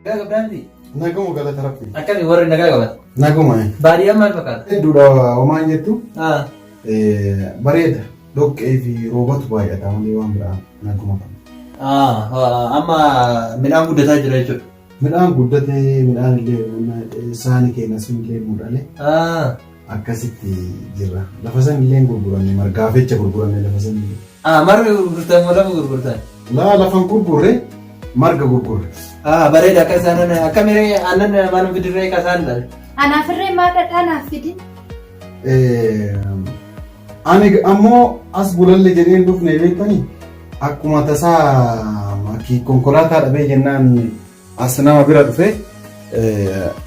Nagaa qabdaanti? Naguma galata rabbi. Akkami warri nagaa qaban? Naguma. Baadiyyaa maal fakkaata? Hedduudha homaan jettu. Bareeda. Dhoqqee fi roobatu baay'ata malee waan biraa naguma qaba. Amma midhaan guddataa jira jechuudha. Midhaan guddatee midhaan illee saani keenya sun illee mudhale. Akkasitti jirra. Lafa san illee gurguranne margaa fecha gurguranne lafa san illee. Marga gurgurtan moo lafa gurgurtan? Lafan gurgurre marga gurgurre. Bareeda akka isaan akkamii aannan maalum fidirree akka isaan dhala? Anaafirree maadha anaaf fidi. Ani ammoo as bulalle jedheen dhufne beektanii akkuma tasaa konkolaataa dhabee jennaan as nama bira dhufe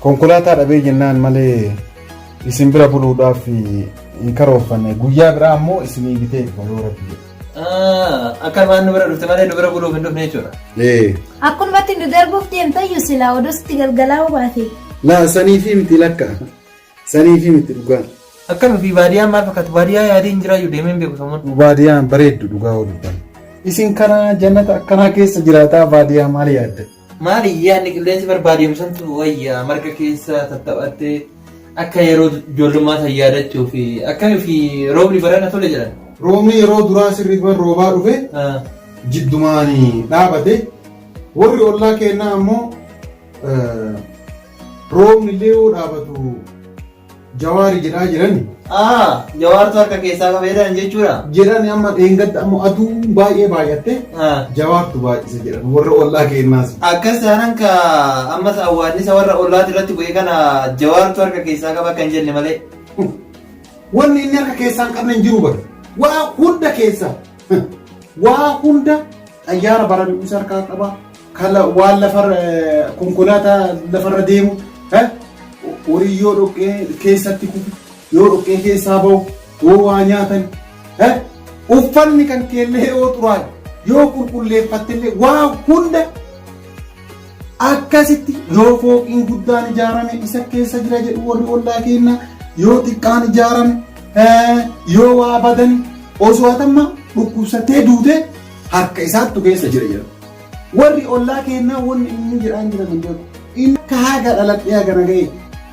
konkolaataa dhabee jennaan malee isin bira buluudhaaf hin karoorfanne guyyaa biraa ammoo isinii bitee dhufa yoo rabbi jedhu. Akka waan nu bira dhufte malee nu bira buluuf hin dhufne jechuudha. Akkumatti nu darbuuf deemtayyuu silaa oduusti galgalaa baate. Laa saniifi miti lakka saniifi miti dhugaan. Akkami fi baadiyyaan maal fakkaatu? Baadiyyaa yaadeen jiraayyuu deemeen beeku sammuu. Baadiyyaan bareeddu dhugaa ooluudhaan. Isin kana jannata akkanaa keessa jiraataa baadiyyaa maal yaadda? Maali yaadni qilleensi barbaadiyamu santu wayyaa marga keessa tattaphattee akka yeroo ijoollummaa san yaadachuu fi akkamii fi roobni barana tole jedhan. Roobni yeroo duraa sirriitti roobaa dhufe jiddumaanii dhaabate warri ollaa kennaa ammoo roobni illee yoo dhaabatu jawaari jedhaa jirani. Jawaartu harka keessaa qabeedhaan jechuudha. Jedhani amma dheengadda ammoo aduu baay'ee baay'atte jawaartu baay'ise jedhan warra ollaa kennaas. Akkas taanaan ka ammas awwaannisa warra ollaati irratti bu'ee kana jawaartu harka keessaa qaba kan jenne malee. Wanni inni harka keessaa hin qabne hin jiru bara. Waa hunda keessa waa hunda xayyaara barabaachisaa harkaa qaba. Kala waan lafarra konkolaataa lafarra deemu horii yoo dhoqqee keessatti kufu yoo dhoqqee keessaa bahu yoo waa nyaatan uffanni kan keellee yoo xuraan yoo qulqulleeffattillee waa hunda akkasitti yoo fooqiin guddaan ijaarame isa keessa jira jedhu warri ollaa kennaa yoo xiqqaan ijaarame yoo waa badan osoo atamma dhukkubsattee duute harka isaattu keessa jira jedha. Warri ollaa kennaa wanni inni jedhaan jira kan jedhu inni kaaga dhaladhee agana ga'e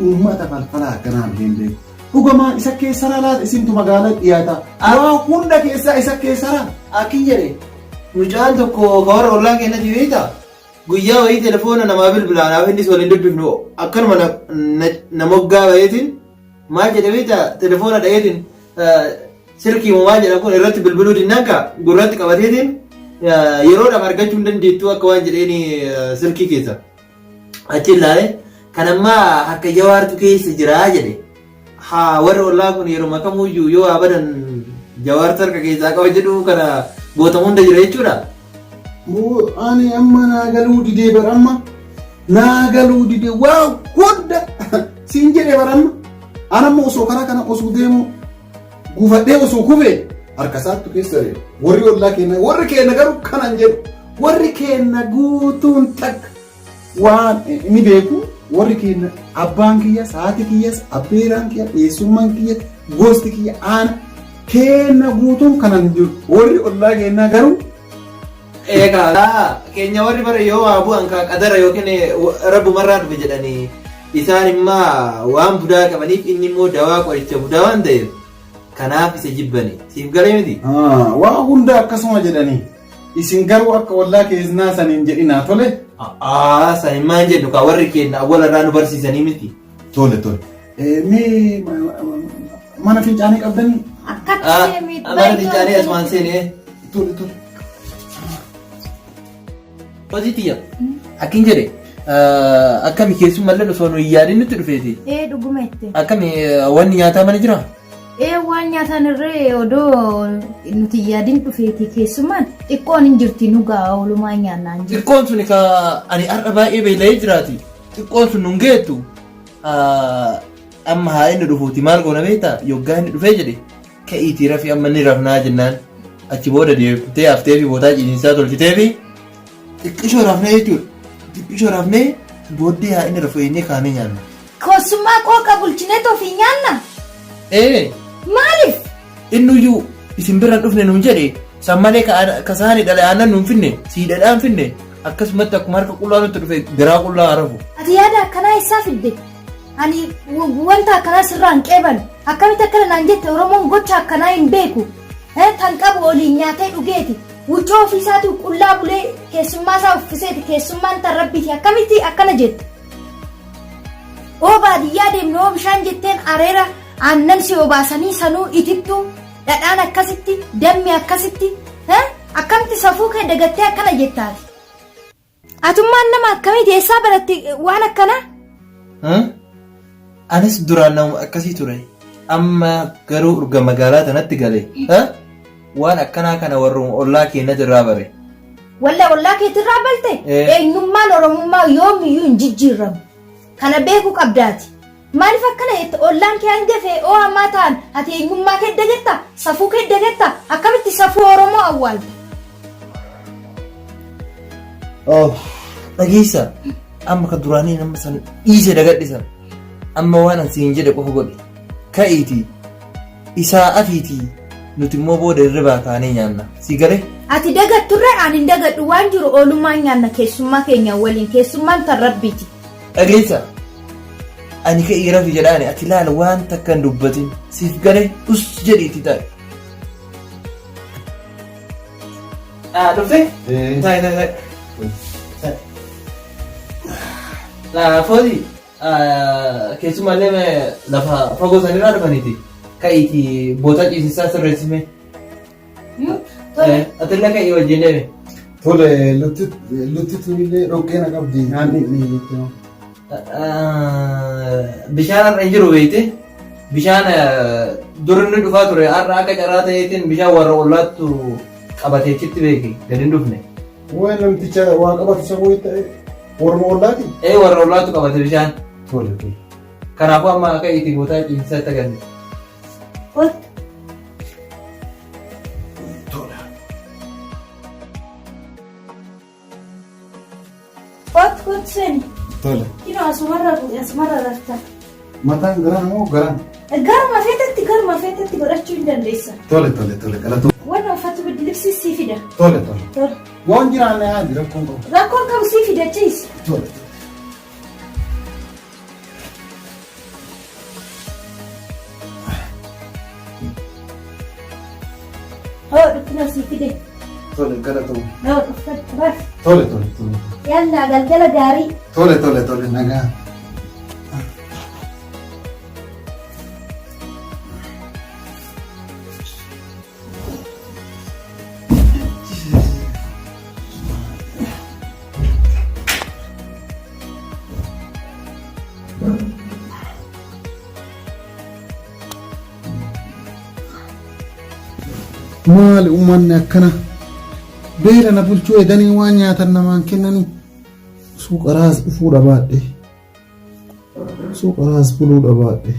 uummata falfalaa akkanaan hin beeku. Dhugumaan isa keessaa laata isintu magaalaa dhiyaata. Waa hunda keessaa isa keessaa. Akki jedhe mucaan tokko warra ollaa kennati beektaa guyyaa wayii telefoona namaa bilbilaanaaf innis waliin dubbifnu akkanuma namoggaa baheetiin maal jedhe beektaa telefoona dha'eetiin sirkii maal jedha kun irratti bilbiluu dinnaanka gurratti qabateetiin yeroodhaaf argachuu hin dandeettu akka waan jedheeni sirkii keessa achi ilaalee kanammaa akka jawaartu keessa jiraa jedhe warri ollaa kun yeroo makamuyyuu yoo abadan jawaartu harka keessaa qaba jedhu kana gootamu hunda jira jechuudha. Ani amma naagaluu didee baramma naagaluu didee waa hunda siin jedhee baramma anamma osoo karaa kana osoo deemu gufadhee osoo kufee harka isaattu keessa warri ollaa kenna warri kenna garuu kanan jedhu warri kenna guutuun takka waan ni beeku warri kenna abbaan kiyya haati kiyyas abbeeraan kiyya dhiyeessummaan kiyya gosti kiyya aana kenna guutuun kanan jedhu warri ollaa kennaa garuu. Egaa keenya warri bara yoo waa bu'an qadara yookiin rabbumarraa dhufe jedhanii isaan immoo waan budaa qabaniif inni immoo dawaa qoricha budaa waan ta'eef kanaaf isa jibbani siif galee miti. Waa hunda akkasuma jedhanii isin garuu akka ollaa keessaa saniin jedhinaa tole. Saniin maan jedhu ka warri keenya awwalarraa nu barsiisanii miti. Tole. Mee mana fincaanii qabdanii? Akkatti miidhaa. Mana fincaanii asumaan seenee. Tole. Hojii akkin jedhe akkami keessummallee osoo nu hin yaadin nutti dhufeeti. Dhugumatti. Akkami wanni nyaataa mana jiraa? Waan nyaataan irree odoo nuti yaadin dhufeeti keessumaan xiqqoon hin jirti nu ga'a oolumaa nyaannaan jiru. Xiqqoon sun ka ani har'a baay'ee beela'ee jiraati. Xiqqoon sun nun geettu amma haa inni dhufuuti maal goona beektaa yoggaa inni dhufee jedhe ka'iitii rafii amma inni rafnaa jennaan achi booda deebitee haftee fi boodaa ciisiinsaa tolchitee fi xiqqishoo rafnee jechuudha. Xiqqishoo rafnee booddee haa inni rafu eenyee kaanee nyaanna. Keessummaa qooqa bulchinee tofii nyaanna. Maaliif? Innuyyuu isin biraan dhufne nuun jedhe san malee ka saani dhala aannan nuun finne siidhadhaan finne akkasumatti akkuma harka qullaa nutti dhufe garaa qullaa arabu. Ati yaada akkanaa isaa fidde. Ani wanta akkanaa sirraa hin qeebalu. Akkamitti akkana naan jette Oromoon gocha akkanaa hin beeku. Kan qabu oliin nyaatee dhugeeti. Wucoo ofiisaatu qullaa bulee keessummaa isaa uffiseeti keessummaan tarrabbiiti. Akkamitti akkana jette. Oo baadiyyaa deemnu oo bishaan jetteen areera aannan si obaasanii sanuu itittuu dhadhaan akkasitti dammi akkasitti akkamitti safuu kee dagattee akkana jettaati. Atummaan nama akkamitti eessaa baratti waan akkanaa? Anis duraan nama akkasii ture. Amma garuu urga magaalaa tanatti galee. Waan akkanaa kana warroon ollaa keenyatti irraa bare. Walla ollaa keetti irraa balte? Eenyummaan Oromummaa yoomiyyuu hin jijjiiramu. Kana beekuu qabdaati. Maaliif akkana jette ollaan kee hangafee oo ammaa ta'an ati eenyummaa kee dagatta safuu kee dagatta akkamitti safuu Oromoo awwaalta? Dhageessa amma ka duraanii nama san dhiise dagadhisan amma waan an siin jedhe qofa godhe ka'iitii isaa afiitii nuti immoo booda irribaa kaanee nyaanna si galee? Ati dagatturre ani hin dagadhu waan jiru oolummaan nyaanna keessummaa keenya waliin keessummaan tarrabbiiti. Dhageessa ani ka'ii rafi jedhaani ati laala waan takka hin dubbatin siif galee us jedhiiti taa'e. Dhuftee? Taa'e. Footi keessumallee lafa fagoo sanirraa dhufaniiti ka'iiti boota ciisisaa sirreessime. Atillee ka'ii wajjin deeme. Tole lutti tunillee dhoqqee na qabdi nyaanni ni jechuudha. Bishaan har'a hin jiru beekte bishaan dur inni dhufaa ture har'a akka carraa ta'eetiin bishaan warra ollaattu qabateechitti beeki gadi hin dhufne. Waan namticha waa qabatu saboo ta'e warra ollaati? Warra ollaattu qabate bishaan. Tole. Kanaafuu amma akka itti bootaa ciisisaa itti agarre. Kot seni. Tole. Kino asumarra rafta. Mataan garaan moo garaan? Garuma feetatti godhachuu hin dandeessa. Tole. Galatu. Waan uffatu bidilibsi sii fida. Tole. Waan jiraanne haati rakkoon qabu. Rakkoon qabu sii fidachiis. Tole. Dhukkina sii fide. Tole galatu. Uffatu. Tole. Yalla galgala gaarii. Tole nagaa. Maali uummanni akkana beela na bulchuu edanii waan nyaatan namaan kennanii suuqaraas dhufuu dhabaadhe suuqaraas buluu dhabaadhe.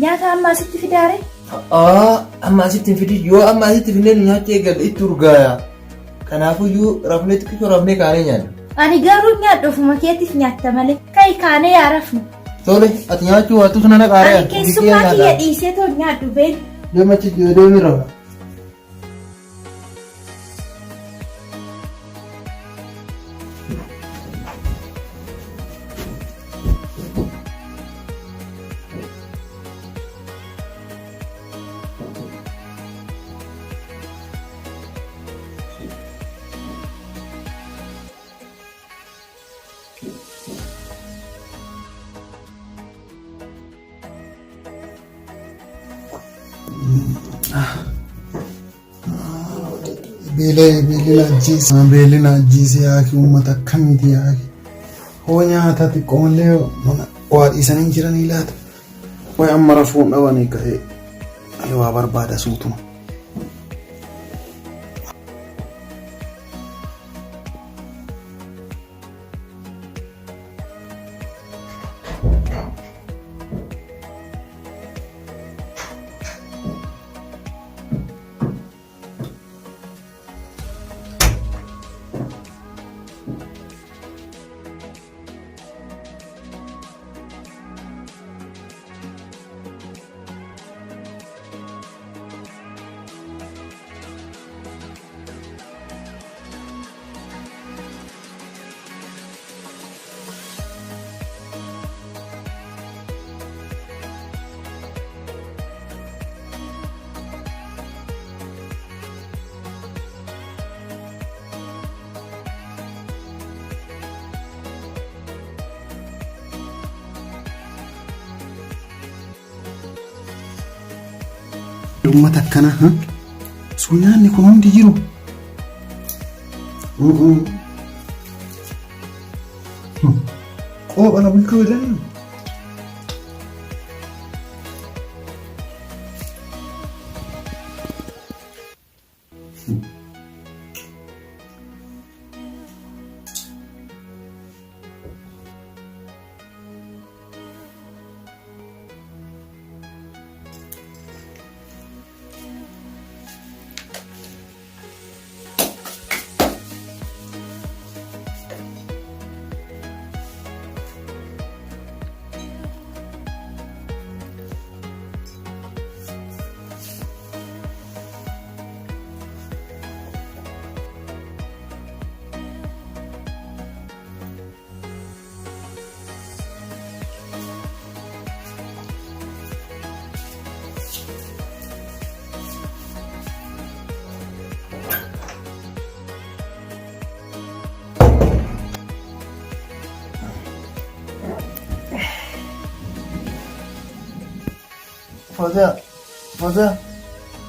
Nyaata amma asitti fidaare? Amma asitti hin fidin yoo amma asitti fidnee nu nyaachuu eegalle itti urgaaya. Kanaafuu rafnee xiqqoo rafnee kaanee nyaanna. Ani garuu nyaadhu ofuma keetiif nyaatta malee kai kaanee yaa rafnu. Tole ati nyaachuu waattu sana naqaaree. Ani keessummaa kiyya dhiisee too nyaadhu beelu. Deemachi deemi rafa. Beelli na ajjiise yaaki uummata akkamiiti yaaki hoo nyaata xiqqoollee waa dhiisanii jiranii laata way amma rafuun dhabanii ka'ee waa barbaada suutuma. uummata akkana osoo nyaanni kun hundi jiru qooqana bulchuu jedhanii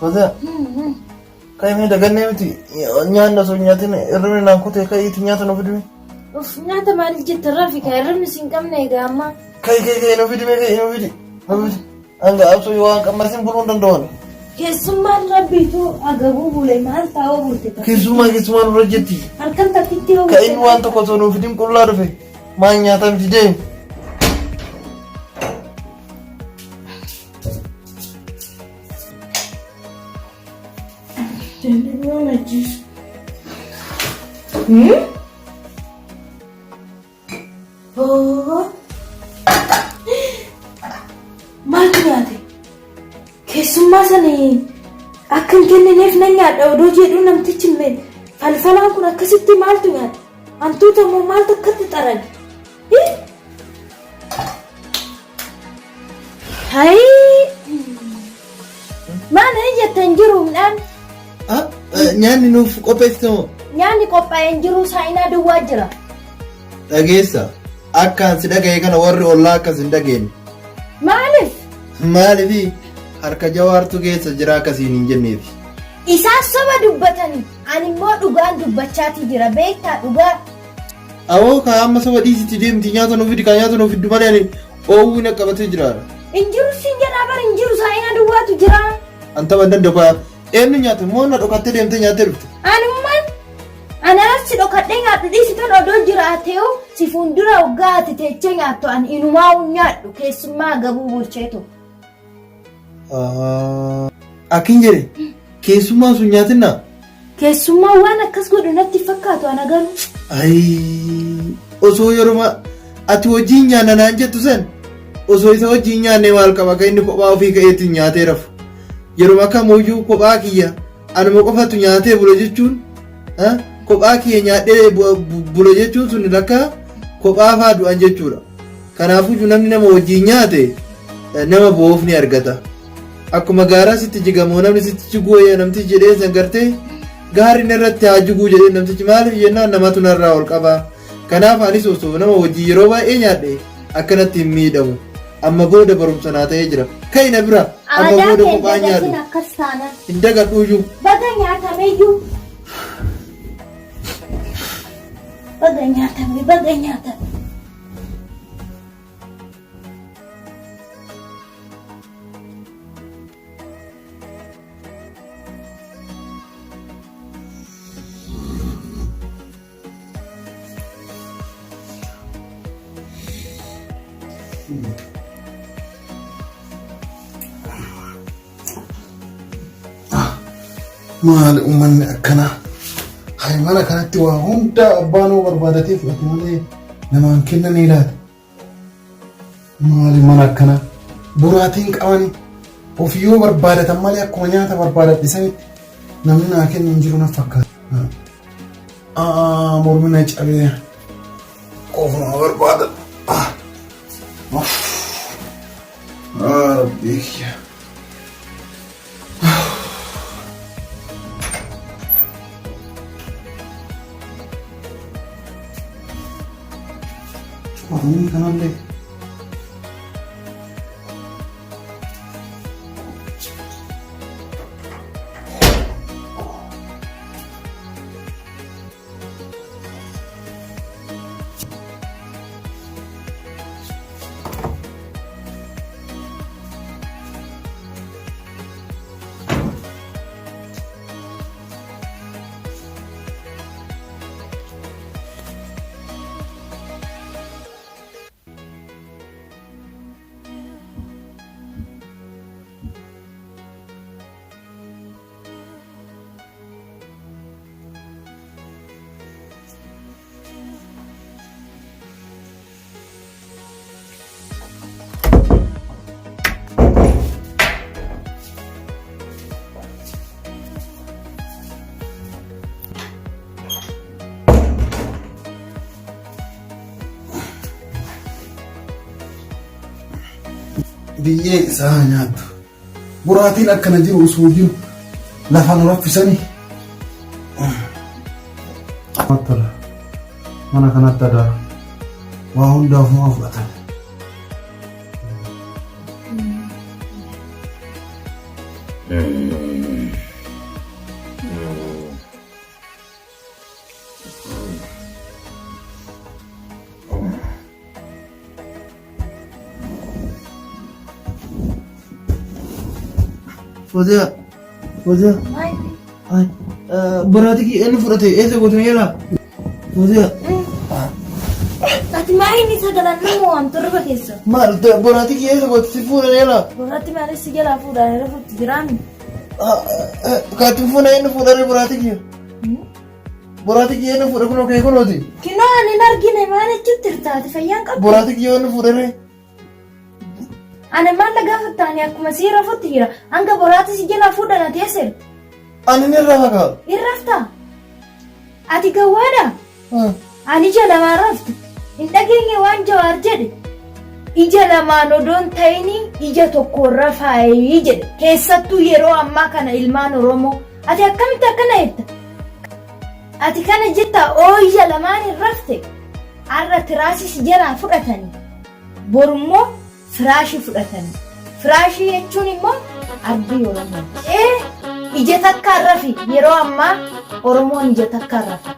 Fazia. Kayak ini dagannya itu nyaanda so nyaatin irrimi naan kutee kai itti nyaata nu fidime. Nyaata maal jette Rafika irrimi siin qabne egaa amma. Kai nu fidime nu fidi. Hanga absuu waan qammarsin buluu danda'an. Keessummaan rabbiitu agabuu bulee maal taa'oo bulte ta'a. Keessummaan irra jetti. Harkan takkitti yoo Ka inni waan tokko osoo nu fidin qullaa dhufe maal nyaata miti deemu. Maaltu nyaate? Keessummaa sanii akka hin kennineef nan nyaadha odoo jedhu namtichi falfalaan kun akkasitti maaltu nyaate? Hantuuta moo maaltu akkatti xaran? Maal jettan jiru midhaan? Nyaanni nuuf qopheessitamoo? Nyaanni qophaa'ee hin jiru saayinaa duwwaa jira. Dhageessa akkaan si dhaga'e kana warri ollaa akkas hin dhageenye. Maaliif? Maaliifi harka jawaartu keessa jira akkasiin hin jenneefi. Isaan saba dubbatanii ani immoo dhugaan dubbachaatii jira beektaa dhugaa. Awoo kaa amma saba dhiisitti deemti nyaata nuuf fidi kaa nyaata nuuf fiddu malee oowwuu na qabatee jiraadha. Injiru siin jedhaa bara injiru saayinaa duwwaatu jira. Anta ban danda'a eenyu nyaata moo na dhokattee deemtee nyaattee dhufte. Anummaan anaas si dhokadhee nyaadhu dhiisitan odoo jiraateeoo si fuuldura waggaa ati teechee nyaattu ani inumaa nyaadhu keessummaa gabuu bulcheetu. Akkin jedhe keessummaan sun nyaatinna. Keessummaa waan akkas godhu natti fakkaatu ana garuu. Osoo yeroo ati wajjin nyaanna naan jettu san osoo isa wajjin nyaannee maal qaba ka inni kophaa ofii ka'eetti nyaatee rafu. Yeroo akka mooyyuu kophaa kiyya anuma qofatu nyaatee bula jechuun kophaa kiyya nyaadhee bula jechuun sun lakka kophaa faa du'an jechuudha. Kanaafuu namni nama wajjin nyaate nama bo'oof ni argata. Akkuma gaaraa sitti jigamoo namni sitti jiguu namtichi jedhee san gartee gaariin irratti haa jiguu jedhee namtichi maaliif jennaan namatu narraa ol qabaa. Kanaaf anis osoo nama wajjin yeroo baay'ee nyaadhe akkanatti hin miidhamu. Amma booda barumsa naa ta'ee jira. Kai na bira amma booda kophaa nyaadhu. Hin dagadhuuyyuu. Baga nyaatameeyyuu. Baga nyaatame. Maal uummanni akkana hay mana kanatti waa hunda abbaanoo barbaadatee fudhate malee namaan kennanii laata. Maali mana akkana buraatiin qabani ofiyyoo barbaadatan malee akkuma nyaata barbaadadhe sanitti namni naa kennu hin jiru na fakkaata. Mormina cabee qofuma barbaada. Rabbii kiyya. Ini kanan deh. biyyee isaa nyaattu. Boraatiin akkana jiru osoo jiru lafaan raffisanii. Mana kanatti aadaa waa hundaaf maa fudhatan. Fozia, ay, berarti ini furate, gotu yela. Fozia. Ati maal inni sagalan namoo waan torba keessa. Maal berarti gotu si fura yela. Borratti maal si jala fuudhaan irra fuutti jiraami. Kati funa ini fura berarti ini fura kuno kayak kuno ti. Kino ani nargine maal chittirtaati fayyaan qabu. Berarti ini fura re. Ana maal gaafattaani akkuma siira fuutti jira. Hanga borratti si jala fuudhaan ati eesser. Ani ni rafa. Irrafta. Ati gawwaadha. Ani jala maan raftu. Hin dhageenye waan Jawaar jedhe. Ija lamaan odoon ta'ini ija tokko rafaayi jedhe. Keessattuu yeroo ammaa kana ilmaan Oromoo. Ati akkamitti akkana jetta? Ati kana jetta oo ija lamaan hin rafte. Har'a tiraasii si jalaa fudhatani. Borummoo firaashii fudhatani. Firaashii jechuun immoo ardii Oromoo. Ija takkaan rafi yeroo ammaa Oromoon ija takkaan rafa.